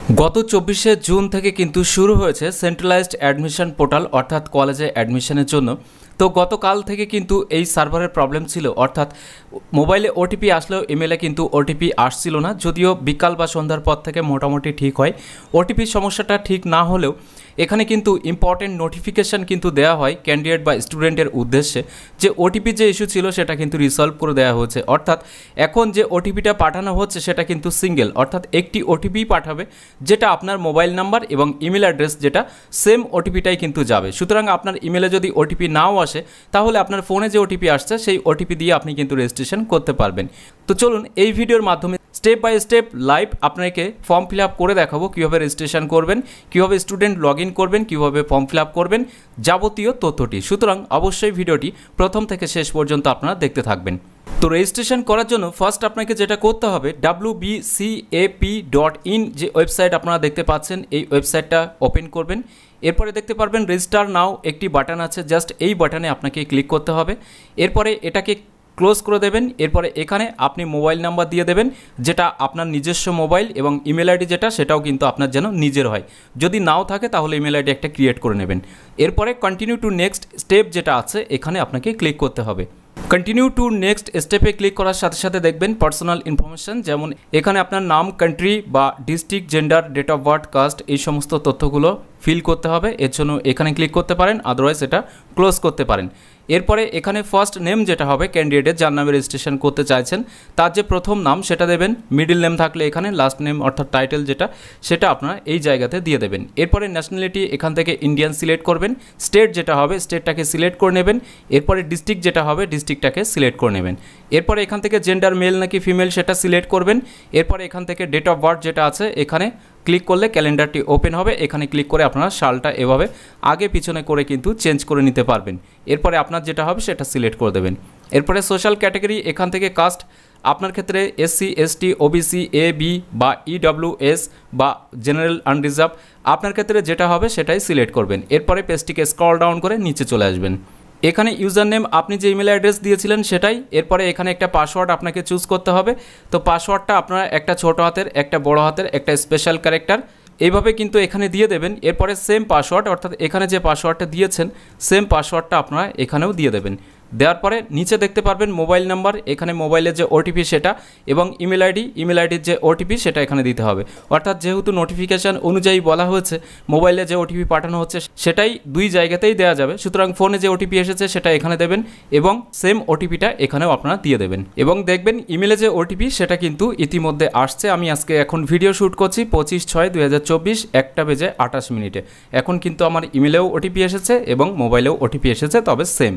গত 24শে জুন থেকে কিন্তু শুরু হয়েছে সেন্ট্রালাইজড অ্যাডমিশন পোর্টাল অর্থাৎ কলেজে অ্যাডমিশনের জন্য। তো গতকাল থেকে কিন্তু এই সার্ভারের প্রবলেম ছিল, অর্থাৎ মোবাইলে ওটিপি আসলেও ইমেলে কিন্তু ওটিপি আসছিল না। যদিও বিকাল বা সন্ধ্যার পর থেকে মোটামুটি ঠিক হয়। ওটিপির সমস্যাটা ঠিক না হলেও এখানে কিন্তু ইম্পর্টেন্ট নোটিফিকেশান কিন্তু দেওয়া হয় ক্যান্ডিডেট বা স্টুডেন্টের উদ্দেশ্যে যে ওটিপি যে ইস্যু ছিল সেটা কিন্তু রিসলভ করে দেওয়া হয়েছে। অর্থাৎ এখন যে ওটিপিটা পাঠানো হচ্ছে সেটা কিন্তু সিঙ্গেল, অর্থাৎ একটি ওটিপি পাঠাবে যেটা আপনার মোবাইল নাম্বার এবং ইমেল অ্যাড্রেস যেটা সেম ওটিপিটাই কিন্তু যাবে। সুতরাং আপনার ইমেলে যদি ওটিপি নাও আসে তাহলে আপনার ফোনে যে ওটিপি আসছে সেই ওটিপি দিয়ে আপনি কিন্তু রেজিস্ট্রেশন করতে পারবেন। তো চলুন এই ভিডিওর মাধ্যমে স্টেপ বাই স্টেপ লাইভ আপনাকে ফর্ম ফিল আপ করে দেখাবো কীভাবে রেজিস্ট্রেশন করবেন, কীভাবে স্টুডেন্ট লগ ইন করবেন, কীভাবে ফর্ম ফিল আপ করবেন, যাবতীয় তথ্যটি। সুতরাং অবশ্যই ভিডিওটি প্রথম থেকে শেষ পর্যন্ত আপনারা দেখতে থাকবেন। তো রেজিস্ট্রেশন করার জন্য ফার্স্ট আপনাকে যেটা করতে হবে wbcap.in যে ওয়েবসাইট আপনারা দেখতে পাচ্ছেন এই ওয়েবসাইটটা ওপেন করবেন। এরপরে দেখতে পারবেন রেজিস্টার নাও একটি বাটন আছে, জাস্ট এই বাটনে আপনাকে ক্লিক করতে হবে। এরপরে এটাকে ক্লোজ করে দেবেন। এরপরে এখানে আপনি মোবাইল নাম্বার দিয়ে দেবেন যেটা আপনার নিজস্ব মোবাইল, এবং ইমেল আইডি যেটা সেটাও কিন্তু আপনার যেন নিজের হয়। যদি নাও থাকে তাহলে ইমেল আইডি একটা ক্রিয়েট করে নেবেন। এরপরে কন্টিনিউ টু নেক্সট স্টেপ যেটা আছে এখানে আপনাকে ক্লিক করতে হবে। কন্টিনিউ টু নেক্সট স্টেপে ক্লিক করার সাথে সাথে দেখবেন পার্সোনাল ইনফরমেশান, যেমন এখানে আপনার নাম, কান্ট্রি বা district, gender, date of birth, caste, এই সমস্ত তথ্যগুলো ফিল করতে হবে। এর জন্য এখানে ক্লিক করতে পারেন, আদারওয়াইজ এটা ক্লোজ করতে পারেন। এরপরে এখানে ফার্স্ট নেম যেটা হবে ক্যান্ডিডেটের যার নামে রেজিস্ট্রেশন করতে চাইছেন তার যে প্রথম নাম সেটা দেবেন, মিডিল নেম থাকলে এখানে, লাস্ট নেম অর্থাৎ টাইটেল যেটা সেটা আপনারা এই জায়গাতে দিয়ে দেবেন। এরপরে ন্যাশনালিটি এখান থেকে ইন্ডিয়ান সিলেক্ট করবেন, স্টেট যেটা হবে স্টেটটাকে সিলেক্ট করে নেবেন। এরপরে ডিস্ট্রিক্ট যেটা হবে ডিস্ট্রিক্টটাকে সিলেক্ট করে নেবেন। এরপরে এখান থেকে জেন্ডার মেল নাকি ফিমেল সেটা সিলেক্ট করবেন। এরপরে এখান থেকে ডেট অফ বার্থ যেটা আছে এখানে ক্লিক করলে ক্যালেন্ডারটি ওপেন হবে। এখানে ক্লিক করে আপনারা সালটা এভাবে আগে পিছনে করে কিন্তু চেঞ্জ করে নিতে পারবেন। এরপরে আপনার যেটা হবে সেটা সিলেক্ট করে দেবেন। এরপরে সোশ্যাল ক্যাটাগরি এখান থেকে কাস্ট আপনার ক্ষেত্রে SC ST OBC AB বা EWS বা জেনারেল আনরিজার্ভ আপনার ক্ষেত্রে যেটা হবে সেটাই সিলেক্ট করবেন। এরপরে পেজটিকে স্ক্রল ডাউন করে নিচে চলে আসবেন। এখানে ইউজার নেম আপনি যে ইমেল অ্যাড্রেস দিয়েছিলেন সেটাই। এরপরে এখানে একটা পাসওয়ার্ড আপনাকে চুজ করতে হবে। তো পাসওয়ার্ডটা আপনারা একটা ছোটো হাতের, একটা বড় হাতের, একটা স্পেশাল ক্যারেক্টার এইভাবে কিন্তু এখানে দিয়ে দেবেন। এরপরে সেম পাসওয়ার্ড অর্থাৎ এখানে যে পাসওয়ার্ডটা দিয়েছেন সেম পাসওয়ার্ডটা আপনারা এখানেও দিয়ে দেবেন। দেওয়ার পরে নিচে দেখতে পারবেন মোবাইল নাম্বার, এখানে মোবাইলের যে ওটিপি সেটা, এবং ইমেল আইডির যে ওটিপি সেটা এখানে দিতে হবে। অর্থাৎ যেহেতু নোটিফিকেশান অনুযায়ী বলা হয়েছে মোবাইলে যে ওটিপি পাঠানো হচ্ছে সেটাই দুই জায়গাতেই দেওয়া যাবে। সুতরাং ফোনে যে ওটিপি এসেছে সেটা এখানে দেবেন এবং সেম ওটিপিটা এখানেও আপনারা দিয়ে দেবেন। এবং দেখবেন ইমেলে যে ওটিপি সেটা কিন্তু ইতিমধ্যে আসছে। আমি আজকে এখন ভিডিও শ্যুট করছি 25/6/2024 1:28 এখন কিন্তু আমার ইমেলেও ওটিপি এসেছে এবং মোবাইলেও ওটিপি এসেছে, তবে সেম।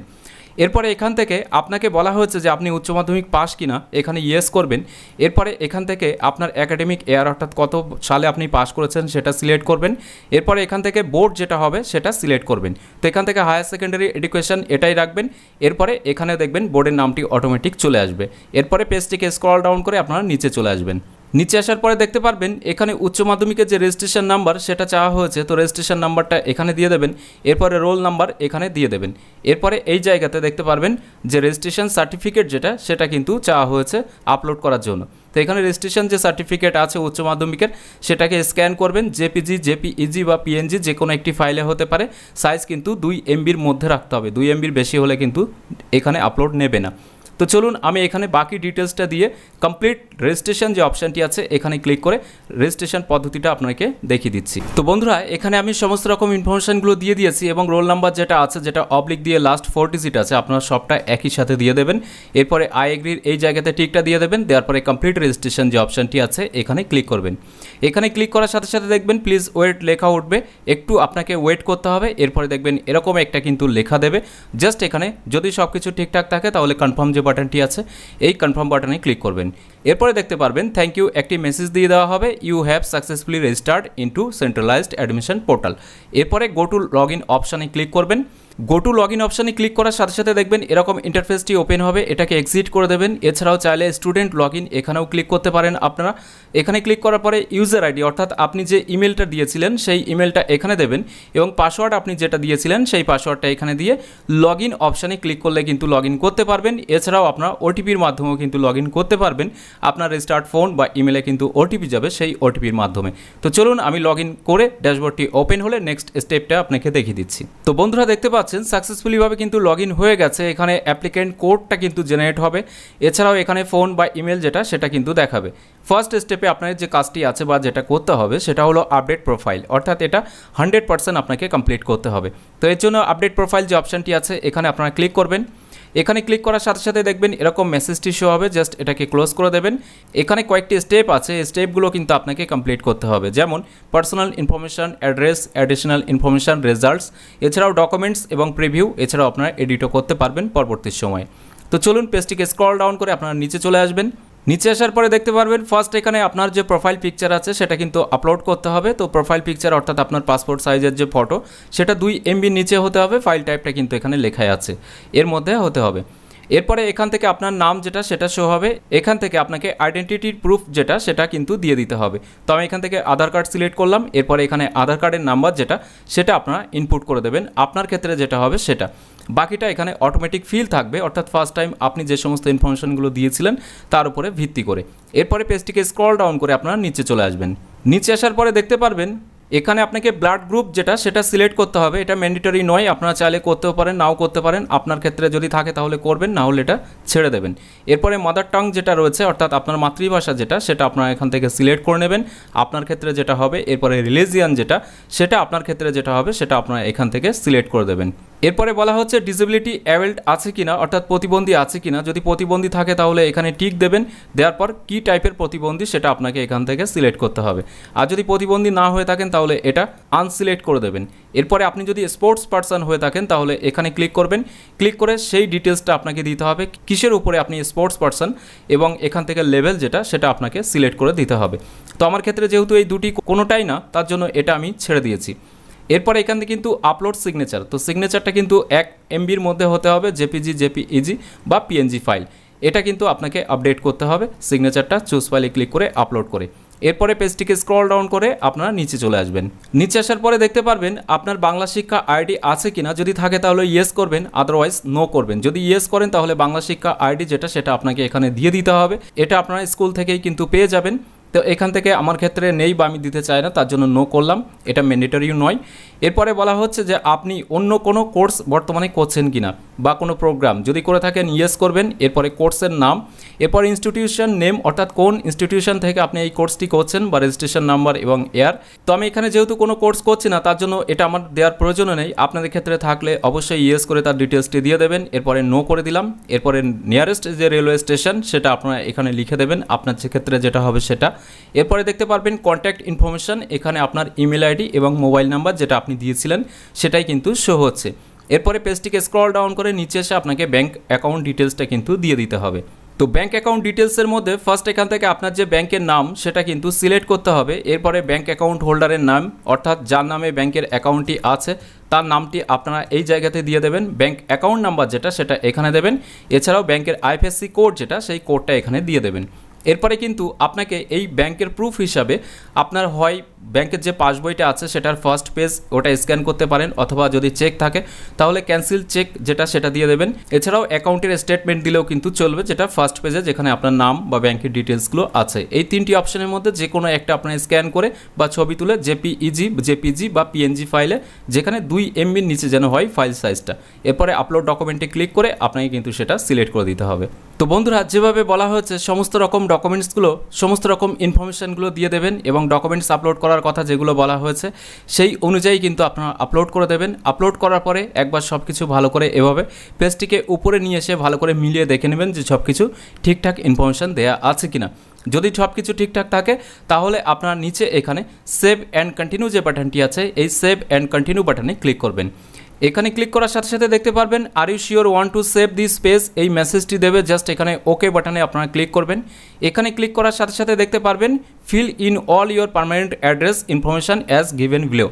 এরপরে এখান থেকে আপনাকে বলা হয়েছে যে আপনি উচ্চ মাধ্যমিক পাস কিনা, এখানে ইয়েস করবেন। এরপরে এখান থেকে আপনার একাডেমিক ইয়ার অর্থাৎ কত সালে আপনি পাস করেছেন সেটা সিলেক্ট করবেন। এরপরে এখান থেকে বোর্ড যেটা হবে সেটা সিলেক্ট করবেন। তো এখান থেকে হায়ার সেকেন্ডারি এডুকেশন এটাই রাখবেন। এরপরে এখানে দেখবেন বোর্ডের নামটি অটোমেটিক চলে আসবে। এরপরে পেজটিকে স্ক্রল ডাউন করে আপনারা নিচে চলে আসবেন। নিচে আসার পরে দেখতে পারবেন এখানে উচ্চ মাধ্যমিকের যে রেজিস্ট্রেশন নাম্বার সেটা চাওয়া হয়েছে, তো রেজিস্ট্রেশন নাম্বারটা এখানে দিয়ে দেবেন। এরপরে রোল নাম্বার এখানে দিয়ে দেবেন। এরপরে এই জায়গাতে দেখতে পারবেন যে রেজিস্ট্রেশন সার্টিফিকেট যেটা সেটা কিন্তু চাওয়া হয়েছে আপলোড করার জন্য। তো এখানে রেজিস্ট্রেশন যে সার্টিফিকেট আছে উচ্চ মাধ্যমিকের সেটাকে স্ক্যান করবেন। JPG JPEG বা PNG যে কোনো একটি ফাইলে হতে পারে। সাইজ কিন্তু 2 MBর মধ্যে রাখতে হবে, 2 MBর বেশি হলে কিন্তু এখানে আপলোড নেবে না। তো চলুন আমি এখানে বাকি ডিটেলসটা দিয়ে কমপ্লিট রেজিস্ট্রেশন যে অপশানটি আছে এখানে ক্লিক করে রেজিস্ট্রেশন পদ্ধতিটা আপনাকে দেখিয়ে দিচ্ছি। তো বন্ধুরা এখানে আমি সমস্ত রকম ইনফরমেশনগুলো দিয়ে দিয়েছি এবং রোল নাম্বার যেটা আছে যেটা অবলিক দিয়ে লাস্ট 4 ডিজিট আছে আপনারা সবটা একই সাথে দিয়ে দেবেন। এরপরে আই এগ্রির এই জায়গাতে টিকটা দিয়ে দেবেন। দেওয়ার পরে কমপ্লিট রেজিস্ট্রেশন যে অপশানটি আছে এখানে ক্লিক করবেন। এখানে ক্লিক করার সাথে সাথে দেখবেন প্লিজ ওয়েট লেখা উঠবে, একটু আপনাকে ওয়েট করতে হবে। এরপরে দেখবেন এরকম একটা কিন্তু লেখা দেবে। জাস্ট এখানে যদি সব কিছু ঠিকঠাক থাকে তাহলে কনফার্ম যে বাটনটি আছে এই কনফার্ম বাটনে ক্লিক করবেন। এরপরে দেখতে পারবেন থ্যাংক ইউ একটি মেসেজ দিয়ে দেওয়া হবে, you have successfully registered into centralised admission portal. এরপরে গো টু লগ ইন অপশানে ক্লিক করবেন। গো টু লগ ইন অপশানে ক্লিক করার সাথে সাথে দেখবেন এরকম ইন্টারফেসটি ওপেন হবে, এটাকে এক্সিট করে দেবেন। এছাড়াও চাইলে স্টুডেন্ট লগ ইন এখানেও ক্লিক করতে পারেন আপনারা। এখানে ক্লিক করার পরে ইউজার আইডি অর্থাৎ আপনি যে ইমেলটা দিয়েছিলেন সেই ইমেলটা এখানে দেবেন এবং পাসওয়ার্ড আপনি যেটা দিয়েছিলেন সেই পাসওয়ার্ডটা এখানে দিয়ে লগ ইন অপশানে ক্লিক করলে কিন্তু লগ ইন করতে পারবেন। এছাড়াও আপনার ওটিপির মাধ্যমেও কিন্তু লগ ইন করতে পারবেন। আপনার রেজিস্টার্ড ফোন বা ইমেলে কিন্তু ওটিপি যাবে সেই ওটিপির মাধ্যমে। তো চলুন আমি লগ ইন করে ড্যাশবোর্ডটি ওপেন হলে নেক্সট স্টেপটা আপনাকে দেখিয়ে দিচ্ছি। তো বন্ধুরা দেখতে পাচ্ছেন সাকসেসফুলিভাবে কিন্তু লগ ইন হয়ে গেছে। এখানে অ্যাপ্লিকেন্ট কোডটা কিন্তু জেনারেট হবে। এছাড়াও এখানে ফোন বা ইমেল যেটা সেটা কিন্তু দেখাবে। ফার্স্ট স্টেপে আপনার যে কাজটি আছে বা যেটা করতে হবে সেটা হলো আপডেট প্রোফাইল, অর্থাৎ এটা 100% আপনাকে কমপ্লিট করতে হবে। তো এর জন্য আপডেট প্রোফাইল যে অপশানটি আছে এখানে আপনারা ক্লিক করবেন। এখানে ক্লিক করার সাথে সাথে দেখবেন এরকম মেসেজটি শো হবে, জাস্ট এটাকে ক্লোজ করে দেবেন। এখানে কয়েকটি স্টেপ আছে, স্টেপগুলো কিন্তু আপনাকে কমপ্লিট করতে হবে, যেমন personal information, address, additional information, results, এছাড়াও ডকুমেন্টস এবং প্রিভিউ, এছাড়াও আপনারা এডিটও করতে পারবেন পরবর্তী সময়ে। তো চলুন পেজটিকে স্ক্রল ডাউন করে আপনারা নিচে চলে আসবেন। নিচে আসার পরে দেখতে পারবেন ফার্স্ট এখানে আপনার যে প্রোফাইল পিকচার আছে সেটা কিন্তু আপলোড করতে হবে। তো প্রোফাইল পিকচার অর্থাৎ আপনার পাসপোর্ট সাইজের যে ফটো সেটা 2 MB নিচে হতে হবে। ফাইল টাইপটা কিন্তু এখানে লেখাই আছে, এর মধ্যে হতে হবে। এরপরে এখান থেকে আপনার নাম যেটা সেটা শো হবে। এখান থেকে আপনাকে আইডেন্টিটির প্রুফ যেটা সেটা কিন্তু দিয়ে দিতে হবে। তো আমি এখান থেকে আধার কার্ড সিলেক্ট করলাম। এরপরে এখানে আধার কার্ডের নাম্বার যেটা সেটা আপনারা ইনপুট করে দেবেন, আপনার ক্ষেত্রে যেটা হবে সেটা। বাকিটা এখানে অটোমেটিক ফিল থাকবে, অর্থাৎ ফার্স্ট টাইম আপনি যে সমস্ত ইনফরমেশনগুলো দিয়েছিলেন তার উপরে ভিত্তি করে। এরপরে পেজটিকে স্ক্রল ডাউন করে আপনারা নিচে চলে আসবেন। নিচে আসার পরে দেখতে পারবেন এখানে আপনাকে ব্লাড গ্রুপ যেটা সেটা সিলেক্ট করতে হবে। এটা ম্যান্ডেটরি নয়, আপনারা চাইলে করতেও পারেন নাও করতে পারেন, আপনার ক্ষেত্রে যদি থাকে তাহলে করবেন, না হলে এটা ছেড়ে দেবেন। এরপরে মাদার টাং যেটা রয়েছে অর্থাৎ আপনার মাতৃভাষা যেটা সেটা আপনারা এখান থেকে সিলেক্ট করে নেবেন, আপনার ক্ষেত্রে যেটা হবে। এরপরে রিলিজিয়ান যেটা সেটা আপনার ক্ষেত্রে যেটা হবে সেটা আপনারা এখান থেকে সিলেক্ট করে দেবেন। এরপরে বলা হচ্ছে ডিসেবিলিটি অ্যাভেলড আছে কিনা, অর্থাৎ প্রতিবন্ধী আছে কিনা। যদি প্রতিবন্ধী থাকে তাহলে এখানে টিক দেবেন, দেওয়ার পর কী টাইপের প্রতিবন্ধী সেটা আপনাকে এখান থেকে সিলেক্ট করতে হবে। আর যদি প্রতিবন্ধী না হয়ে থাকেন তাহলে এটা আনসিলেক্ট করে দেবেন। এরপরে আপনি যদি স্পোর্টস পারসন হয়ে থাকেন তাহলে এখানে ক্লিক করবেন। ক্লিক করে সেই ডিটেলসটা আপনাকে দিতে হবে, কিসের উপরে আপনি স্পোর্টস পারসন, এবং এখান থেকে লেভেল যেটা সেটা আপনাকে সিলেক্ট করে দিতে হবে। তো আমার ক্ষেত্রে যেহেতু এই দুটি কোনোটাই না, তার জন্য এটা আমি ছেড়ে দিয়েছি। এরপরে এখান থেকে কিন্তু আপলোড সিগনেচার, তো সিগনেচারটা কিন্তু 1 MBর মধ্যে হতে হবে, জেপিজি, জেপিইজি বা পিএনজি ফাইল। এটা কিন্তু আপনাকে আপডেট করতে হবে সিগনেচারটা চুজ ফাইলে ক্লিক করে আপলোড করে। এরপরে পেজটিকে স্ক্রল ডাউন করে আপনারা নিচে চলে আসবেন। নিচে আসার পরে দেখতে পারবেন আপনার বাংলা শিক্ষা আইডি আছে কিনা, যদি থাকে তাহলে ইয়েস করবেন, আদারওয়াইজ নো করবেন। যদি ইয়েস করেন তাহলে বাংলা শিক্ষা আইডি যেটা সেটা আপনাকে এখানে দিয়ে দিতে হবে। এটা আপনারা স্কুল থেকেই কিন্তু পেয়ে যাবেন। তো এখান থেকে আমার ক্ষেত্রে নেই বা আমি দিতে চাই না, তার জন্য নো করলাম, এটা ম্যান্ডেটরি নয়। এরপরে বলা হচ্ছে যে আপনি অন্য কোনো কোর্স বর্তমানে করছেন কিনা বা কোনো প্রোগ্রাম, যদি করে থাকেন ইয়েস করবেন। এরপরে কোর্সের নাম, এরপর ইনস্টিটিউশন নেম অর্থাৎ কোন ইনস্টিটিউশন থেকে আপনি এই কোর্সটি করছেন বা রেজিস্ট্রেশন নাম্বার এবং ইয়ার। তো আমি এখানে যেহেতু কোনো কোর্স করছি না তার জন্য এটা আমার দেওয়ার প্রয়োজন নেই। আপনাদের ক্ষেত্রে থাকলে অবশ্যই ইয়েস করে তার ডিটেলসটি দিয়ে দেবেন। এরপরে নো করে দিলাম। এরপরে নিয়ারেস্ট যে রেলওয়ে স্টেশন সেটা আপনারা এখানে লিখে দেবেন, আপনার ক্ষেত্রে যেটা হবে সেটা। এরপরে দেখতে পারবেন কন্ট্যাক্ট ইনফরমেশন, এখানে আপনার ইমেল আইডি এবং মোবাইল নাম্বার যেটা আপনি দিয়েছিলেন সেটাই কিন্তু শো হচ্ছে। এরপরে পেজটিকে স্ক্রল ডাউন করে নিচে এসে আপনাকে ব্যাঙ্ক অ্যাকাউন্ট ডিটেলসটা কিন্তু দিয়ে দিতে হবে। তো ব্যাঙ্ক অ্যাকাউন্ট ডিটেলসের মধ্যে ফার্স্ট এখান থেকে আপনার যে ব্যাংকের নাম সেটা কিন্তু সিলেক্ট করতে হবে। এরপরে ব্যাঙ্ক অ্যাকাউন্ট হোল্ডারের নাম অর্থাৎ যার নামে ব্যাংকের অ্যাকাউন্টটি আছে তার নামটি আপনারা এই জায়গাতে দিয়ে দেবেন। ব্যাঙ্ক অ্যাকাউন্ট নাম্বার যেটা সেটা এখানে দেবেন। এছাড়াও ব্যাংকের আইএফএসসি কোড যেটা সেই কোডটা এখানে দিয়ে দেবেন। এরপরে কিন্তু আপনাকে এই ব্যাংকের প্রুফ হিসাবে আপনার হয় ব্যাংকের যে পাসবইটা আছে সেটার ফার্স্ট পেজ ওটা স্ক্যান করতে পারেন, অথবা যদি চেক থাকে তাহলে ক্যান্সেল চেক যেটা সেটা দিয়ে দেবেন। এছাড়াও অ্যাকাউন্টের স্টেটমেন্ট দিলেও কিন্তু চলবে, যেটা ফার্স্ট পেজে যেখানে আপনার নাম বা ব্যাংকের ডিটেলসগুলো আছে। এই তিনটি অপশনের মধ্যে যে কোনো একটা আপনার স্ক্যান করে বা ছবি তুলে জেপিইজি, জেপিজি বা পিএনজি ফাইলে যেখানে 2 MBর নিচে যেন হয় ফাইল সাইজটা। এরপরে আপলোড ডকুমেন্টে ক্লিক করে আপনাকে কিন্তু সেটা সিলেক্ট করে দিতে হবে। তো বন্ধুরা যেভাবে বলা হয়েছে সমস্ত রকম ডকুমেন্টসগুলো, সমস্ত রকম ইনফরমেশানগুলো দিয়ে দেবেন এবং ডকুমেন্টস আপলোড করার কথা যেগুলো বলা হয়েছে সেই অনুযায়ী কিন্তু আপনারা আপলোড করে দেবেন। আপলোড করার পরে একবার সব কিছু ভালো করে এভাবে পেজটিকে উপরে নিয়ে এসে ভালো করে মিলিয়ে দেখে নেবেন যে সব কিছু ঠিকঠাক ইনফরমেশান দেওয়া আছে কিনা। যদি সব কিছু ঠিকঠাক থাকে তাহলে আপনারা নিচে এখানে সেভ অ্যান্ড কন্টিনিউ যে বাটনটি আছে এই সেভ অ্যান্ড কন্টিনিউ বাটনে ক্লিক করবেন। এখানে ক্লিক করার সাথে সাথে দেখতে পারবেন are you sure want to save this page, এই মেসেজটি দেবে। জাস্ট এখানে ওকে বাটনে আপনারা ক্লিক করবেন। এখানে ক্লিক করার সাথে সাথে দেখতে পারবেন fill in all your permanent address information as given below.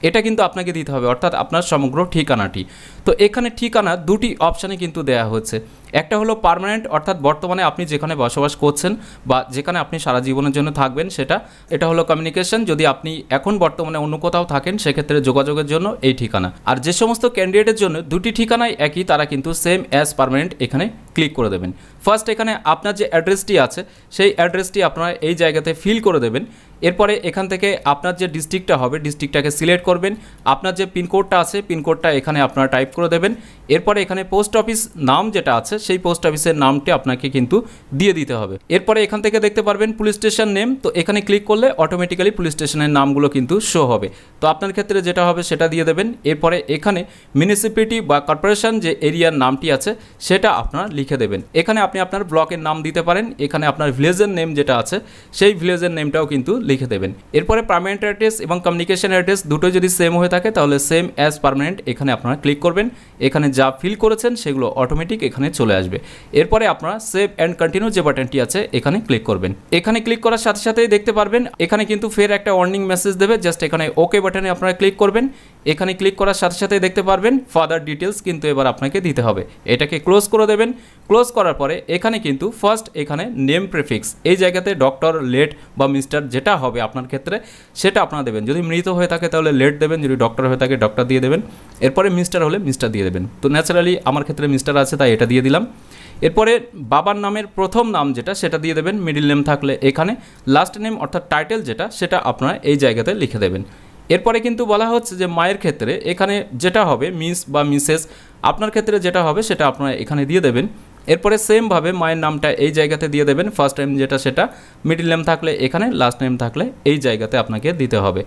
এটা কিন্তু আপনাকে দিতে হবে, অর্থাৎ আপনার সমগ্র ঠিকানাটি। তো এখানে ঠিকানা দুটি অপশানে কিন্তু দেওয়া হচ্ছে। একটা হলো পার্মানেন্ট, অর্থাৎ বর্তমানে আপনি যেখানে বসবাস করছেন বা যেখানে আপনি সারা জীবনের জন্য থাকবেন সেটা। এটা হলো কমিউনিকেশন, যদি আপনি এখন বর্তমানে অন্য কোথাও থাকেন সেক্ষেত্রে যোগাযোগের জন্য এই ঠিকানা। আর যে সমস্ত ক্যান্ডিডেটের জন্য দুটি ঠিকানাই একই, তারা কিন্তু সেম অ্যাজ পার্মানেন্ট এখানে ক্লিক করে দেবেন। ফার্স্ট এখানে আপনার যে অ্যাড্রেসটি আছে সেই অ্যাড্রেসটি আপনারা এই জায়গাতে ফিল করে দেবেন। এরপরে এখান থেকে আপনার যে ডিস্ট্রিক্টটা হবে ডিস্ট্রিক্টটাকে সিলেক্ট করবেন। আপনার যে পিনকোডটা আছে পিনকোডটা এখানে আপনারা টাইপ করে দেবেন। এরপরে এখানে পোস্ট অফিস নাম যেটা আছে সেই পোস্ট অফিসের নামটি আপনাকে কিন্তু দিয়ে দিতে হবে। এরপরে এখান থেকে দেখতে পারবেন পুলিশ স্টেশন নেম, তো এখানে ক্লিক করলে অটোমেটিক্যালি পুলিশ স্টেশনের নামগুলো কিন্তু শো হবে। তো আপনার ক্ষেত্রে যেটা হবে সেটা দিয়ে দেবেন। এরপরে এখানে মিউনিসিপ্যালিটি বা কর্পোরেশন যে এরিয়ার নামটি আছে সেটা আপনারা লিখে দেবেন। এখানে আপনি আপনার ব্লকের নাম দিতে পারেন। এখানে আপনার ভিলেজের নেম যেটা আছে সেই ভিলেজের নেমটাও কিন্তু লিখে দেবেন। এরপরে পার্মানেন্ট অ্যাড্রেস এবং কমিউনিকেশন অ্যাড্রেস দুটো যদি সেম হয়ে থাকে তাহলে সেম অ্যাজ পার্মানেন্ট এখানে আপনারা ক্লিক করবেন। এখানে যা ফিল করেছেন সেগুলো অটোমেটিক এখানে চলে আসবে। এরপরে আপনারা সেভ অ্যান্ড কন্টিনিউ যে বাটনটি আছে এখানে ক্লিক করবেন। এখানে ক্লিক করার সাথে সাথেই দেখতে পারবেন এখানে কিন্তু ফের একটা ওয়ার্নিং মেসেজ দেবে। জাস্ট এখানে ওকে বাটনে আপনারা ক্লিক করবেন। এখানে ক্লিক করার সাথে সাথেই দেখতে পারবেন ফাদার ডিটেলস কিন্তু এবার আপনাকে দিতে হবে। এটাকে ক্লোজ করে দেবেন। ক্লোজ করার পরে এখানে কিন্তু ফার্স্ট এখানে নেম প্রিফিক্স এই জায়গাতে ডক্টর, লেট বা মিস্টার যেটা হবে আপনার ক্ষেত্রে সেটা আপনারা দেবেন। যদি মৃত হয়ে থাকে তাহলে লেট দেবেন, যদি ডক্টর হয়ে থাকে ডক্টর দিয়ে দেবেন। এরপরে মিস্টার হলে মিস্টার দিয়ে দেবেন। তো ন্যাচারালি আমার ক্ষেত্রে মিস্টার আছে তাই এটা দিয়ে দিলাম। এরপরে বাবার নামের প্রথম নাম যেটা সেটা দিয়ে দেবেন, মিডিল নেম থাকলে এখানে, লাস্ট নেম অর্থাৎ টাইটেল যেটা সেটা আপনারা এই জায়গাতে লিখে দেবেন। এরপরে কিন্তু বলা হচ্ছে যে মায়ের ক্ষেত্রে এখানে যেটা হবে মিস বা মিসেস, আপনার ক্ষেত্রে যেটা হবে সেটা আপনারা এখানে দিয়ে দেবেন। এরপরে সেমভাবে মায়ের নামটা এই জায়গাতে দিয়ে দেবেন, ফার্স্ট নেম যেটা সেটা, মিডিল নেম থাকলে এখানে, লাস্ট নেম থাকলে এই জায়গাতে আপনাকে দিতে হবে।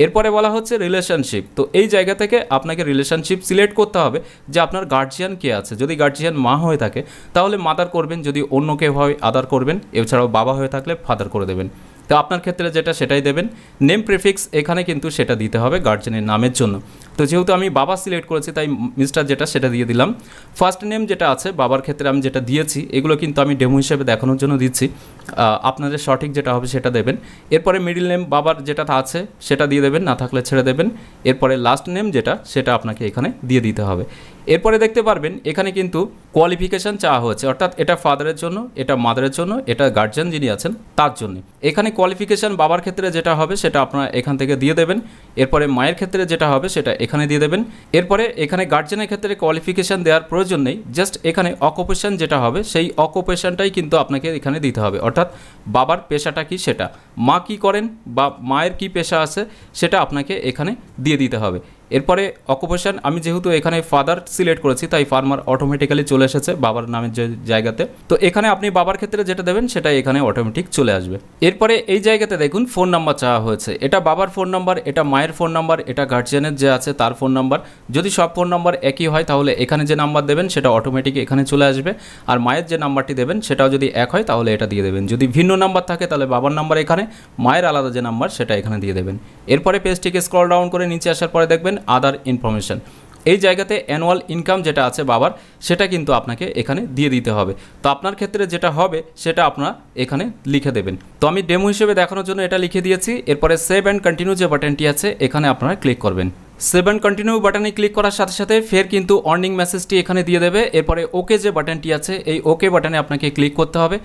এরপরে বলা হচ্ছে রিলেশনশিপ, তো এই জায়গা থেকে আপনাকে রিলেশনশিপ সিলেক্ট করতে হবে যে আপনার গার্জিয়ান কে আছে। যদি গার্জিয়ান মা হয়ে থাকে তাহলে মাদার করবেন, যদি অন্য কেউ হয় আদার করবেন, এছাড়াও বাবা হয়ে থাকলে ফাদার করে দেবেন। তো আপনার ক্ষেত্রে যেটা সেটাই দেবেন। নেম প্রিফিক্স এখানে কিন্তু সেটা দিতে হবে গার্জেনের নামের জন্য। তো যেহেতু আমি বাবা সিলেক্ট করেছি তাই মিস্টার যেটা সেটা দিয়ে দিলাম। ফার্স্ট নেম যেটা আছে বাবার ক্ষেত্রে আমি যেটা দিয়েছি এগুলো কিন্তু আমি ডেমো হিসেবে দেখানোর জন্য দিচ্ছি, আপনাদের সঠিক যেটা হবে সেটা দেবেন। এরপরে মিডিল নেম বাবার যেটা আছে সেটা দিয়ে দেবেন, না থাকলে ছেড়ে দেবেন। এরপরে লাস্ট নেম যেটা সেটা আপনাকে এখানে দিয়ে দিতে হবে। এরপরে দেখতে পারবেন এখানে কিন্তু কোয়ালিফিকেশান চাওয়া হয়েছে, অর্থাৎ এটা ফাদারের জন্য, এটা মাদারের জন্য, এটা গার্জিয়ান যিনি আছেন তার জন্য। এখানে কোয়ালিফিকেশান বাবার ক্ষেত্রে যেটা হবে সেটা আপনারা এখান থেকে দিয়ে দেবেন। এরপরে মায়ের ক্ষেত্রে যেটা হবে সেটা এখানে দিয়ে দেবেন। এরপরে এখানে গার্জিয়ানের ক্ষেত্রে কোয়ালিফিকেশান দেওয়ার প্রয়োজন নেই, জাস্ট এখানে অকুপেশন যেটা হবে সেই অকুপেশনটাই কিন্তু আপনাকে এখানে দিতে হবে, অর্থাৎ বাবার পেশাটা কি সেটা, মা কি করেন বা মায়ের কি পেশা আছে সেটা আপনাকে এখানে দিয়ে দিতে হবে। এরপরে অকুপেশন আমি যেহেতু এখানে ফাদার সিলেক্ট করেছি তাই ফার্মার অটোমেটিক্যালি চলে এসেছে বাবার নামের যে জায়গাতে। তো এখানে আপনি বাবার ক্ষেত্রে যেটা দেবেন সেটা এখানে অটোমেটিক চলে আসবে। এরপরে এই জায়গাতে দেখুন ফোন নাম্বার চাওয়া হয়েছে, এটা বাবার ফোন নাম্বার, এটা মায়ের ফোন নাম্বার, এটা গার্জিয়ানের যে আছে তার ফোন নাম্বার। যদি সব ফোন নাম্বার একই হয় তাহলে এখানে যে নাম্বার দেবেন সেটা অটোমেটিক এখানে চলে আসবে। আর মায়ের যে নাম্বারটি দেবেন সেটাও যদি এক হয় তাহলে এটা দিয়ে দেবেন। যদি ভিন্ন নাম্বার থাকে তাহলে বাবার নাম্বার এখানে, মায়ের আলাদা যে নাম্বার সেটা এখানে দিয়ে দেবেন। এরপরে পেজটিকে স্ক্রল ডাউন করে নিচে আসার পরে দেখবেন আদার ইনফরমেশন, এই জায়গাতে অ্যানুয়াল ইনকাম যেটা আছে বাবার সেটা কিন্তু আপনাকে এখানে দিয়ে দিতে হবে। তো আপনার ক্ষেত্রে যেটা হবে সেটা আপনারা এখানে লিখে দেবেন। তো আমি ডেমো হিসেবে দেখানোর জন্য এটা লিখে দিয়েছি। এরপরে সেভ অ্যান্ড কন্টিনিউ যে বাটনটি আছে এখানে আপনারা ক্লিক করবেন। সেভ অ্যান্ড কন্টিনিউ বাটনে ক্লিক করার সাথে সাথে ফের কিন্তু ওয়ার্নিং মেসেজটি এখানে দিয়ে দেবে। এরপরে ওকে যে বাটনটি আছে এই ওকে বাটনে আপনাকে ক্লিক করতে হবে।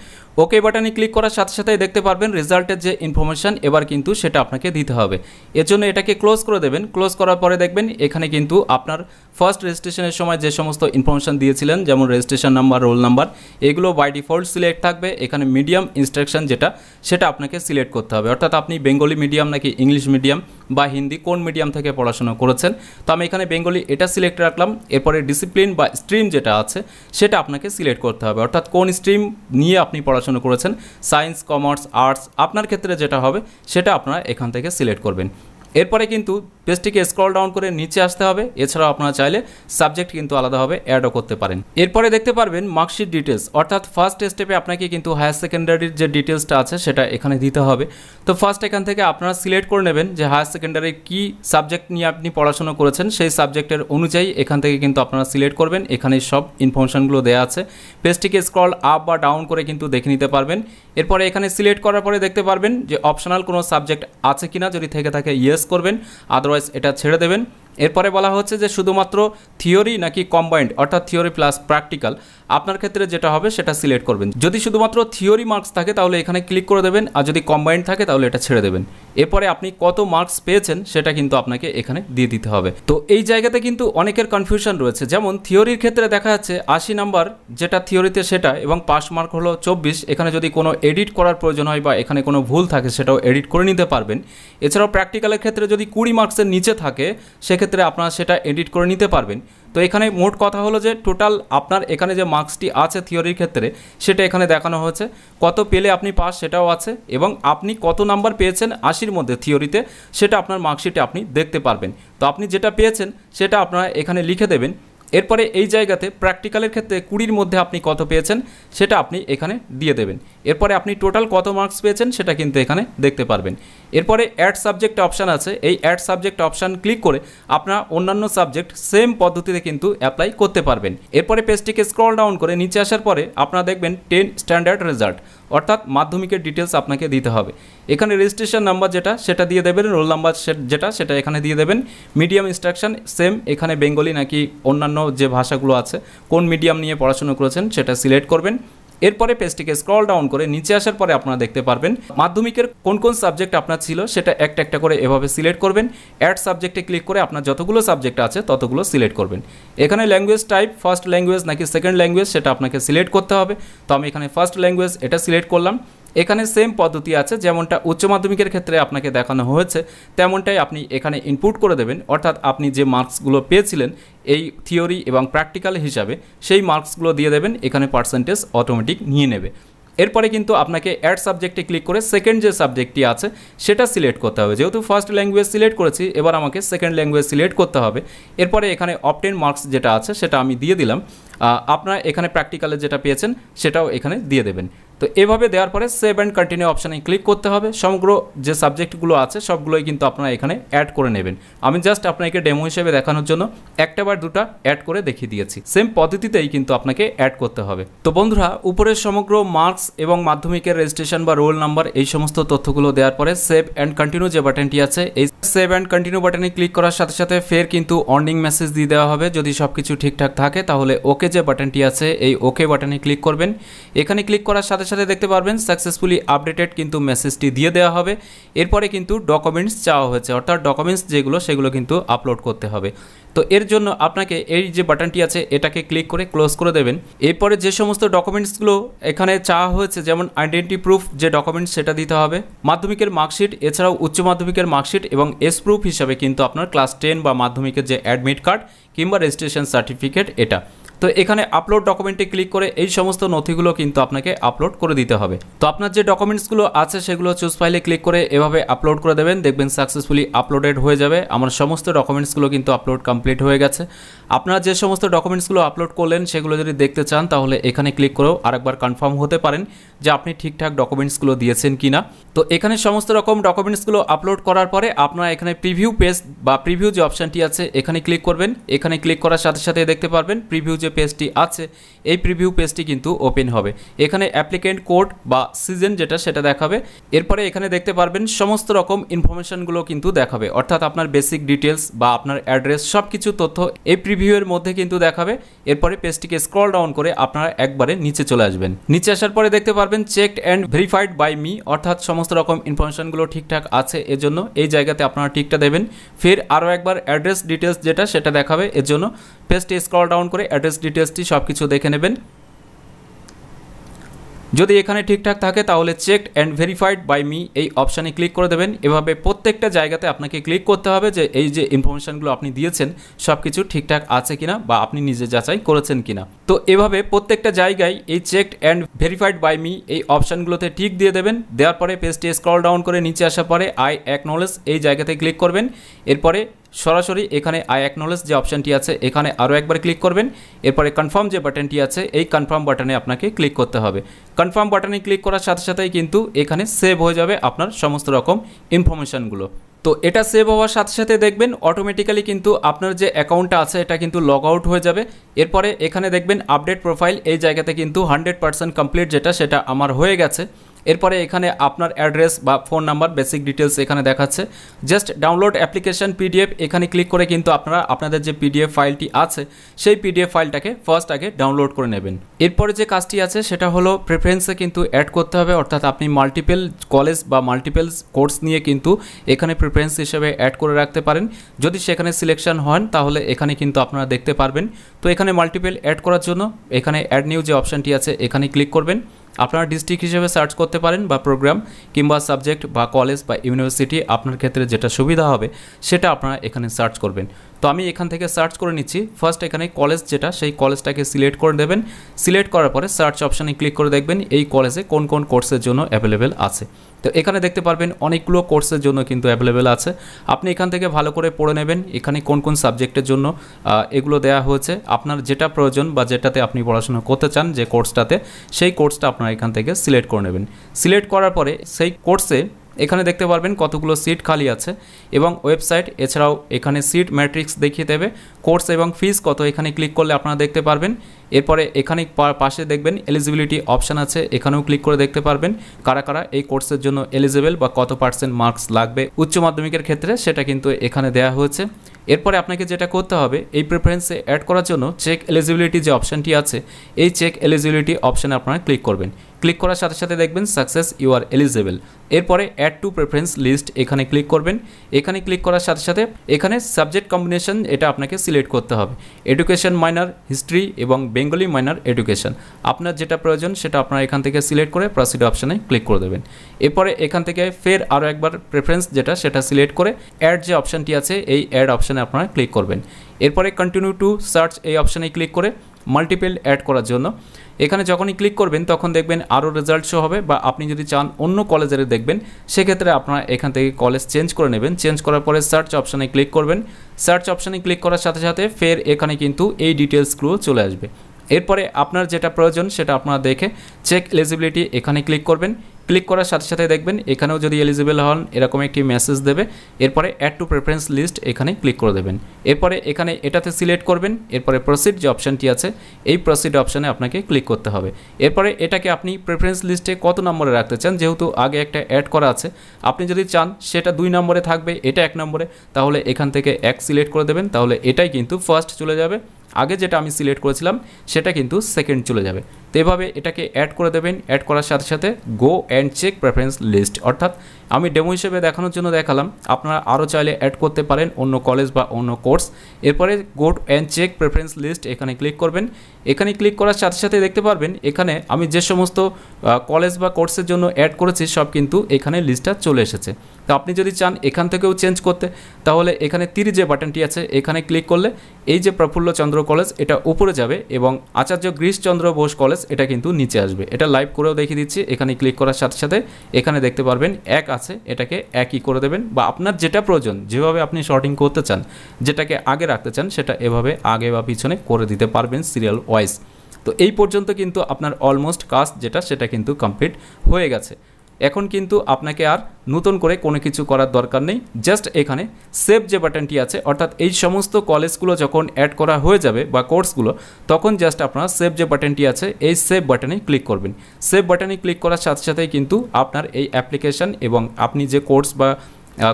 ওকে বাটনে ক্লিক করার সাথে সাথে দেখতে পারবেন রেজাল্টের যে ইনফরমেশান এবার কিন্তু সেটা আপনাকে দিতে হবে। এর জন্য এটাকে ক্লোজ করে দেবেন। ক্লোজ করার পরে দেখবেন এখানে কিন্তু আপনার ফার্স্ট রেজিস্ট্রেশনের সময় যে সমস্ত ইনফরমেশান দিয়েছিলেন যেমন রেজিস্ট্রেশন নাম্বার, রোল নাম্বার, এগুলো বাই ডিফল্ট সিলেক্ট থাকবে। এখানে মিডিয়াম ইনস্ট্রাকশন যেটা সেটা আপনাকে সিলেক্ট করতে হবে, অর্থাৎ আপনি বেঙ্গলি মিডিয়াম নাকি ইংলিশ মিডিয়াম বা হিন্দি কোন মিডিয়াম থেকে পড়াশোনা করেছেন। তো আমি এখানে বেঙ্গলি এটা সিলেক্ট রাখলাম। এরপরে ডিসিপ্লিন বা স্ট্রিম যেটা আছে সেটা আপনাকে সিলেক্ট করতে হবে, অর্থাৎ কোন স্ট্রিম নিয়ে আপনি পড়াশোনা করেছেন, সায়েন্স, কমার্স, আর্টস, আপনার ক্ষেত্রে যেটা হবে সেটা আপনারা এখান থেকে সিলেক্ট করবেন। এরপরে কিন্তু পেজটিকে স্ক্রল ডাউন করে নিচে আসতে হবে। এছাড়াও আপনারা চাইলে সাবজেক্ট কিন্তু আলাদাভাবে অ্যাডও করতে পারেন। এরপরে দেখতে পারবেন মার্কশিট ডিটেলস, অর্থাৎ ফার্স্ট স্টেপে আপনাকে কিন্তু হায়ার সেকেন্ডারির যে ডিটেলসটা আছে সেটা এখানে দিতে হবে। তো ফার্স্ট এখান থেকে আপনারা সিলেক্ট করে নেবেন যে হায়ার সেকেন্ডারি কী সাবজেক্ট নিয়ে আপনি পড়াশোনা করেছেন, সেই সাবজেক্টের অনুযায়ী এখান থেকে কিন্তু আপনারা সিলেক্ট করবেন। এখানে সব ইনফরমেশনগুলো দেওয়া আছে। পেজটিকে স্ক্রল আপ বা ডাউন করে কিন্তু দেখে নিতে পারবেন। এরপরে এখানে সিলেক্ট করার পরে দেখতে পারবেন যে অপশনাল কোনো সাবজেক্ট আছে কিনা, যদি থেকে থাকে ইয়েস করবেন, আদারওয়াইজ আদারওয়াইজ এটা ছেড়ে দেবেন। এরপরে বলা হচ্ছে যে শুধুমাত্র থিওরি নাকি কম্বাইন্ড, অর্থাৎ থিওরি প্লাস প্র্যাকটিক্যাল, আপনার ক্ষেত্রে যেটা হবে সেটা সিলেক্ট করবেন। যদি শুধুমাত্র থিওরি মার্কস থাকে তাহলে এখানে ক্লিক করে দেবেন, আর যদি কম্বাইন্ড থাকে তাহলে এটা ছেড়ে দেবেন। এরপরে আপনি কত মার্কস পেয়েছেন সেটা কিন্তু আপনাকে এখানে দিয়ে দিতে হবে। তো এই জায়গাতে কিন্তু অনেকের কনফিউশন রয়েছে, যেমন থিওরির ক্ষেত্রে দেখা যাচ্ছে 80 নাম্বার যেটা থিওরিতে সেটা, এবং পাস মার্ক হলো 24। এখানে যদি কোনো এডিট করার প্রয়োজন হয় বা এখানে কোনো ভুল থাকে সেটাও এডিট করে নিতে পারবেন। এছাড়াও প্র্যাকটিক্যালের ক্ষেত্রে যদি 20 মার্কসের নিচে থাকে সেক্ষেত্রে আপনারা সেটা এডিট করে নিতে পারবেন। তো এখানে মোট কথা হলো যে টোটাল আপনার এখানে যে মার্কসটি আছে থিওরির ক্ষেত্রে সেটা এখানে দেখানো হয়েছে, কত পেলে আপনি পাস সেটাও আছে, এবং আপনি কত নাম্বার পেয়েছেন 80-র মধ্যে থিওরিতে সেটা আপনার মার্কশিটে আপনি দেখতে পারবেন। তো আপনি যেটা পেয়েছেন সেটা আপনারা এখানে লিখে দেবেন। এরপরে এই জায়গাতে প্র্যাকটিক্যালের ক্ষেত্রে 20-র মধ্যে আপনি কত পেয়েছেন সেটা আপনি এখানে দিয়ে দেবেন। এরপরে আপনি টোটাল কত মার্কস পেয়েছেন সেটা কিন্তু এখানে দেখতে পারবেন। এরপরে অ্যাড সাবজেক্ট অপশান আছে, এই অ্যাড সাবজেক্ট অপশান ক্লিক করে আপনারা অন্যান্য সাবজেক্ট সেম পদ্ধতিতে কিন্তু অ্যাপ্লাই করতে পারবেন। এরপরে পেজটিকে স্ক্রল ডাউন করে নিচে আসার পরে আপনারা দেখবেন 10 স্ট্যান্ডার্ড রেজাল্ট, অর্থাৎ মাধ্যমিকের ডিটেলস আপনাকে দিতে হবে। এখানে রেজিস্ট্রেশন নাম্বার যেটা সেটা দিয়ে দেবেন, রোল নাম্বার যেটা সেটা এখানে দিয়ে দেবেন। মিডিয়াম ইনস্ট্রাকশন সেম, এখানে বেঙ্গলি নাকি অন্যান্য যে ভাষাগুলো আছে কোন মিডিয়াম নিয়ে পড়াশোনা করেছেন সেটা সিলেক্ট করবেন। এরপরে পেজটিকে স্ক্রল ডাউন করে নিচে আসার পরে আপনারা দেখতে পারবেন মাধ্যমিকের কোন কোন সাবজেক্ট আপনার ছিল সেটা একটা একটা করে এভাবে সিলেক্ট করবেন। অ্যাড সাবজেক্টে ক্লিক করে আপনার যতগুলো সাবজেক্ট আছে ততগুলো সিলেক্ট করবেন। এখানে ল্যাঙ্গুয়েজ টাইপ ফার্স্ট ল্যাঙ্গুয়েজ নাকি সেকেন্ড ল্যাঙ্গুয়েজ সেটা আপনাকে সিলেক্ট করতে হবে। তো আমি এখানে ফার্স্ট ল্যাঙ্গুয়েজ এটা সিলেক্ট করলাম। এখানে সেম পদ্ধতি আছে, যেমনটা উচ্চ মাধ্যমিকের ক্ষেত্রে আপনাকে দেখানো হয়েছে তেমনটাই আপনি এখানে ইনপুট করে দেবেন, অর্থাৎ আপনি যে মার্কসগুলো পেয়েছিলেন এই থিওরি এবং প্র্যাকটিক্যাল হিসাবে সেই মার্কসগুলো দিয়ে দেবেন। এখানে পার্সেন্টেজ অটোমেটিক নিয়ে নেবে। এরপরে কিন্তু আপনাকে অ্যাড সাবজেক্টে ক্লিক করে সেকেন্ড যে সাবজেক্টটি আছে সেটা সিলেক্ট করতে হবে। যেহেতু ফার্স্ট ল্যাঙ্গুয়েজ সিলেক্ট করেছি, এবার আমাকে সেকেন্ড ল্যাঙ্গুয়েজ সিলেক্ট করতে হবে। এরপরে এখানে অবটেন মার্কস যেটা আছে সেটা আমি দিয়ে দিলাম। আপনারা এখানে প্র্যাকটিক্যালে যেটা পেয়েছেন সেটাও এখানে দিয়ে দেবেন। তো এভাবে দেওয়ার পরে সেভ অ্যান্ড কন্টিনিউ অপশানে ক্লিক করতে হবে। সমগ্র যে সাবজেক্টগুলো আছে সবগুলোই কিন্তু আপনারা এখানে অ্যাড করে নেবেন। আমি জাস্ট আপনাকে ডেমো হিসেবে দেখানোর জন্য একটা বা দুটা অ্যাড করে দেখিয়ে দিয়েছি। সেম পদ্ধতিতেই কিন্তু আপনাকে অ্যাড করতে হবে। তো বন্ধুরা, উপরের সমগ্র মার্কস এবং মাধ্যমিকের রেজিস্ট্রেশন বা রোল নাম্বার এই সমস্ত তথ্যগুলো দেওয়ার পরে সেভ অ্যান্ড কন্টিনিউ যে বাটনটি আছে এই সেভ অ্যান্ড কন্টিনিউ বাটনে ক্লিক করার সাথে সাথে ফের কিন্তু ওয়ার্নিং মেসেজ দিয়ে দেওয়া হবে। যদি সব কিছু ঠিকঠাক থাকে তাহলে ওকে যে বাটনটি আছে এই ওকে বাটনে ক্লিক করবেন। এখানে ক্লিক করার সাথে সাথে দেখতে পারবেন সাকসেসফুলি আপডেটেড কিন্তু মেসেজটি দিয়ে দেওয়া হবে। এরপরে কিন্তু ডকুমেন্টস চাওয়া হয়েছে, অর্থাৎ ডকুমেন্টস যেগুলো সেগুলো কিন্তু আপলোড করতে হবে। তো এর জন্য আপনাকে এই যে বাটনটি আছে এটাকে ক্লিক করে ক্লোজ করে দেবেন। এরপরে যে সমস্ত ডকুমেন্টসগুলো এখানে চাওয়া হয়েছে, যেমন আইডেন্টি প্রুফ যে ডকুমেন্টস সেটা দিতে হবে, মাধ্যমিকের মার্কশিট, এছাড়াও উচ্চ মাধ্যমিকের মার্কশিট এবং এস প্রুফ হিসাবে কিন্তু আপনার ক্লাস 10 বা মাধ্যমিকের যে অ্যাডমিট কার্ড কিংবা রেজিস্ট্রেশন সার্টিফিকেট এটা। তো এখানে আপলোড ডকুমেন্টে ক্লিক করে এই সমস্ত নথিগুলো কিন্তু আপনাকে আপলোড করে দিতে হবে। তো আপনার যে ডকুমেন্টসগুলো আছে সেগুলো চুজ ফাইলে ক্লিক করে এভাবে আপলোড করে দেবেন, দেখবেন সাকসেসফুলি আপলোডেড হয়ে যাবে। আমার সমস্ত ডকুমেন্টসগুলো কিন্তু আপলোড কমপ্লিট হয়ে গেছে। আপনারা যে সমস্ত ডকুমেন্টসগুলো আপলোড করলেন সেগুলো যদি দেখতে চান তাহলে এখানে ক্লিক করেও আরেকবার কনফার্ম হতে পারেন যে আপনি ঠিকঠাক ডকুমেন্টসগুলো দিয়েছেন কিনা। তো এখানে সমস্ত রকম ডকুমেন্টসগুলো আপলোড করার পরে আপনারা এখানে প্রিভিউ পেজ বা প্রিভিউ যে অপশানটি আছে এখানে ক্লিক করবেন। এখানে ক্লিক করার সাথে সাথে দেখতে পারবেন প্রিভিউ যে পেজটি আছে এই প্রিভিউ পেজটি কিন্তু ওপেন হবে। এখানে অ্যাপ্লিকেন্ট কোড বা সিজন যেটা সেটা দেখাবে। এরপরে এখানে দেখতে পারবেন সমস্ত রকম ইনফরমেশনগুলো কিন্তু দেখাবে, অর্থাৎ আপনার বেসিক ডিটেলস বা আপনার অ্যাড্রেস সব কিছু তথ্য এই প্রিভিউয়ের মধ্যে কিন্তু দেখাবে। এরপরে পেজটিকে স্ক্রল ডাউন করে আপনারা একবারে নিচে চলে আসবেন। নিচে আসার পরে দেখতে পারবেন checked and verified by me, অর্থাৎ সমস্ত রকম ইনফরমেশনগুলো ঠিকঠাক আছে, এজন্য এই জায়গাতে আপনারা টিকটা দেবেন। ফের আরও একবার অ্যাড্রেস ডিটেলস যেটা সেটা দেখাবে, এর জন্য পেজটি স্ক্রল ডাউন করে অ্যাড্রেস ডিটেলসটি সব কিছু দেখে নেবেন। যদি এখানে ঠিকঠাক থাকে তাহলে checked and verified by me এই অপশানে ক্লিক করে দেবেন। এভাবে প্রত্যেকটা জায়গাতে আপনাকে ক্লিক করতে হবে যে এই যে ইনফরমেশনগুলো আপনি দিয়েছেন সব কিছু ঠিকঠাক আছে কিনা বা আপনি নিজে যাচাই করেছেন কিনা। তো এভাবে প্রত্যেকটা জায়গায় এই checked and verified by me এই অপশানগুলোতে টিক দিয়ে দেবেন। দেওয়ার পরে পেজটি স্ক্রল ডাউন করে নিচে আসার পরে আই অ্যাকনলেজ এই জায়গাতে ক্লিক করবেন। এরপরে সরাসরি এখানে আই অ্যাকনলেজ যে অপশানটি আছে এখানে আরও একবার ক্লিক করবেন। এরপরে কনফার্ম যে বাটনটি আছে এই কনফার্ম বাটনে আপনাকে ক্লিক করতে হবে। কনফার্ম বাটনে ক্লিক করার সাথে সাথেই কিন্তু এখানে সেভ হয়ে যাবে আপনার সমস্ত রকম ইনফরমেশনগুলো। তো এটা সেভ হওয়ার সাথে সাথে দেখবেন অটোমেটিক্যালি কিন্তু আপনার যে অ্যাকাউন্টটা আছে এটা কিন্তু লগ আউট হয়ে যাবে। এরপরে এখানে দেখবেন আপডেট প্রোফাইল এই জায়গাতে কিন্তু 100% কমপ্লিট যেটা সেটা আমার হয়ে গেছে। এরপরে এখানে আপনার অ্যাড্রেস বা ফোন নাম্বার বেসিক ডিটেলস এখানে দেখাচ্ছে। জাস্ট ডাউনলোড অ্যাপ্লিকেশন পিডিএফ এখানে ক্লিক করে কিন্তু আপনারা আপনাদের যে পিডিএফ ফাইলটি আছে সেই পিডিএফ ফাইলটাকে ফার্স্ট আগে ডাউনলোড করে নেবেন। এরপরে যে কাজটি আছে সেটা হলো প্রেফারেন্সে কিন্তু অ্যাড করতে হবে, অর্থাৎ আপনি মাল্টিপল কলেজ বা মাল্টিপল কোর্স নিয়ে কিন্তু এখানে প্রেফারেন্স হিসেবে অ্যাড করে রাখতে পারেন। যদি সেখানে সিলেকশন হন তাহলে এখানে কিন্তু আপনারা দেখতে পারবেন। তো এখানে মাল্টিপল অ্যাড করার জন্য এখানে অ্যাড নিউ যে অপশানটি আছে এখানে ক্লিক করবেন। আপনারা ডিস্ট্রিক্ট হিসেবে সার্চ করতে পারেন বা প্রোগ্রাম কিংবা সাবজেক্ট বা কলেজ বা ইউনিভার্সিটি আপনার ক্ষেত্রে যেটা সুবিধা হবে সেটা আপনারা এখানে সার্চ করবেন। তো আমি এখান থেকে সার্চ করে নিচ্ছি। ফার্স্ট এখানে কলেজ যেটা সেই কলেজটাকে সিলেক্ট করে দেবেন। সিলেক্ট করার পরে সার্চ অপশানে ক্লিক করে দেখবেন এই কলেজে কোন কোন কোর্সের জন্য অ্যাভেলেবেল আছে। তো এখানে দেখতে পারবেন অনেকগুলো কোর্সের জন্য কিন্তু অ্যাভেলেবেল আছে। আপনি এখান থেকে ভালো করে পড়ে নেবেন এখানে কোন কোন সাবজেক্টের জন্য এগুলো দেওয়া হয়েছে। আপনার যেটা প্রয়োজন বা যেটাতে আপনি পড়াশোনা করতে চান যে কোর্সটাতে, সেই কোর্সটা আপনারা এখান থেকে সিলেক্ট করে নেবেন। সিলেক্ট করার পরে সেই কোর্সে এখানে দেখতে পারবেন কতগুলো সিট খালি আছে এবং ওয়েবসাইট, এছাড়াও এখানে সিট ম্যাট্রিক্স দেখিয়ে দেবে, কোর্স এবং ফিস কত এখানে ক্লিক করলে আপনারা দেখতে পারবেন। এরপরে এখানে পাশে দেখবেন এলিজিবিলিটি অপশান আছে, এখানেও ক্লিক করে দেখতে পারবেন কারা কারা এই কোর্সের জন্য এলিজিবল বা কত পার্সেন্ট মার্কস লাগবে উচ্চ মাধ্যমিকের ক্ষেত্রে সেটা কিন্তু এখানে দেওয়া হয়েছে। এরপরে আপনাকে যেটা করতে হবে এই প্রেফারেন্সে অ্যাড করার জন্য চেক এলিজিবিলিটি যে অপশানটি আছে এই চেক এলিজিবিলিটি অপশানে আপনারা ক্লিক করবেন। ক্লিক করার সাথে সাথে দেখবেন সাকসেস ইউ আর এলিজিবল। এরপরে অ্যাড টু প্রেফারেন্স লিস্ট এখানে ক্লিক করবেন। এখানে ক্লিক করার সাথে সাথে এখানে সাবজেক্ট কম্বিনেশন এটা আপনাকে সিলেক্ট করতে হবে, এডুকেশন মাইনর, হিস্ট্রি এবং বেঙ্গলি মাইনর এডুকেশন। আপনার যেটা প্রয়োজন সেটা আপনারা এখান থেকে সিলেক্ট করে প্রসিড অপশানে ক্লিক করে দেবেন। এরপরে এখান থেকে ফের আরও একবার প্রেফারেন্স যেটা সেটা সিলেক্ট করে অ্যাড যে অপশানটি আছে এই অ্যাড অপশানে আপনারা ক্লিক করবেন। এরপরে কন্টিনিউ টু সার্চ এই অপশানে ক্লিক করে মাল্টিপল অ্যাড করার জন্য এখানে যখনই ক্লিক করবেন তখন দেখবেন আরও রেজাল্ট শো হবে, বা আপনি যদি চান অন্য কলেজের দেখবেন সেক্ষেত্রে আপনারা এখান থেকে কলেজ চেঞ্জ করে নেবেন। চেঞ্জ করার পরে সার্চ অপশানে ক্লিক করবেন। সার্চ অপশানে ক্লিক করার সাথে সাথে ফের এখানে কিন্তু এই ডিটেলসগুলো চলে আসবে। এরপরে আপনার যেটা প্রয়োজন সেটা আপনারা দেখে চেক এলিজিবিলিটি এখানে ক্লিক করবেন। ক্লিক করার সাথে সাথে দেখবেন এখানেও যদি এলিজিবল হন এরকম একটি মেসেজ দেবে। এরপরে অ্যাড টু প্রেফারেন্স লিস্ট এখানে ক্লিক করে দেবেন। এরপরে এখানে এটাতে সিলেক্ট করবেন। এরপরে প্রসিড যে অপশানটি আছে এই প্রসিড অপশানে আপনাকে ক্লিক করতে হবে। এরপরে এটাকে আপনি প্রেফারেন্স লিস্টে কত নম্বরে রাখতে চান, যেহেতু আগে একটা অ্যাড করা আছে আপনি যদি চান সেটা 2 নম্বরে থাকবে, এটা 1 নম্বরে, তাহলে এখান থেকে 1 সিলেক্ট করে দেবেন, তাহলে এটাই কিন্তু ফার্স্ট চলে যাবে। আগে যেটা আমি সিলেক্ট করেছিলাম সেটা কিন্তু সেকেন্ড চলে যাবে। তো এভাবে এটাকে অ্যাড করে দেবেন। অ্যাড করার সাথে সাথে go and check preference list, অর্থাৎ আমি ডেমো হিসেবে দেখানোর জন্য দেখালাম, আপনারা আরও চাইলে অ্যাড করতে পারেন অন্য কলেজ বা অন্য কোর্স। এরপরে go and check preference list এখানে ক্লিক করবেন। এখানে ক্লিক করার সাথে সাথে দেখতে পারবেন এখানে আমি যে সমস্ত কলেজ বা কোর্সের জন্য অ্যাড করেছি সব কিন্তু এখানে লিস্টটা চলে এসেছে। তো আপনি যদি চান এখান থেকেও চেঞ্জ করতে তাহলে এখানে তীর যে বাটনটি আছে এখানে ক্লিক করলে এই যে প্রফুল্লচন্দ্র কলেজ এটা উপরে যাবে এবং আচার্য গিরিশচন্দ্র বোস কলেজ এটা কিন্তু নিচে আসবে। এটা লাইভ করেও দেখিয়ে দিচ্ছি। এখানে ক্লিক করার সাথে সাথে এখানে দেখতে পারবেন 1 আছে, এটাকে 1ই করে দেবেন, বা আপনার যেটা প্রয়োজন যেভাবে আপনি শর্টিং করতে চান, যেটাকে আগে রাখতে চান সেটা এভাবে আগে বা পিছনে করে দিতে পারবেন সিরিয়াল ওয়াইজ। তো এই পর্যন্ত কিন্তু আপনার অলমোস্ট কাজ যেটা সেটা কিন্তু কমপ্লিট হয়ে গেছে। এখন কিন্তু আপনাকে আর নতুন করে কোনো কিছু করার দরকার নেই। জাস্ট এখানে সেভ যে বাটনটি আছে, অর্থাৎ এই সমস্ত কলেজগুলো যখন অ্যাড করা হয়ে যাবে বা কোর্সগুলো তখন জাস্ট আপনারা সেভ যে বাটনটি আছে এই সেভ বাটনে ক্লিক করবেন। সেভ বাটনে ক্লিক করার সাথে সাথেই কিন্তু আপনার এই অ্যাপ্লিকেশান এবং আপনি যে কোর্স বা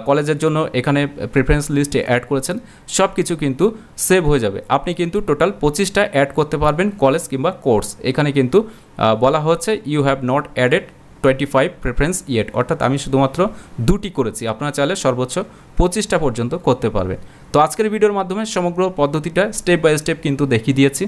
কলেজের জন্য এখানে প্রেফারেন্স লিস্টে অ্যাড করেছেন সব কিছু কিন্তু সেভ হয়ে যাবে। আপনি কিন্তু টোটাল 25টা অ্যাড করতে পারবেন কলেজ কিংবা কোর্স। এখানে কিন্তু বলা হচ্ছে you have not added 25 preference yet, অর্থাৎ আমি শুধুমাত্র 2টি করেছি, আপনারা চাইলে সর্বোচ্চ 25টা পর্যন্ত করতে পারবেন। তো আজকের ভিডিওর মাধ্যমে সমগ্র পদ্ধতিটা স্টেপ বাই স্টেপ কিন্তু দেখিয়ে দিয়েছি।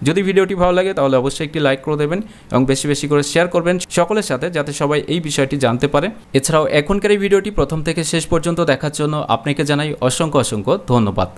যদি ভিডিওটি ভালো লাগে তাহলে অবশ্যই একটি লাইক করে দেবেন এবং বেশি বেশি করে শেয়ার করবেন সকলের সাথে, যাতে সবাই এই বিষয়টি জানতে পারে। এছাড়াও এখনকার এই ভিডিওটি প্রথম থেকে শেষ পর্যন্ত দেখার জন্য আপনাকে জানাই অসংখ্য অসংখ্য ধন্যবাদ।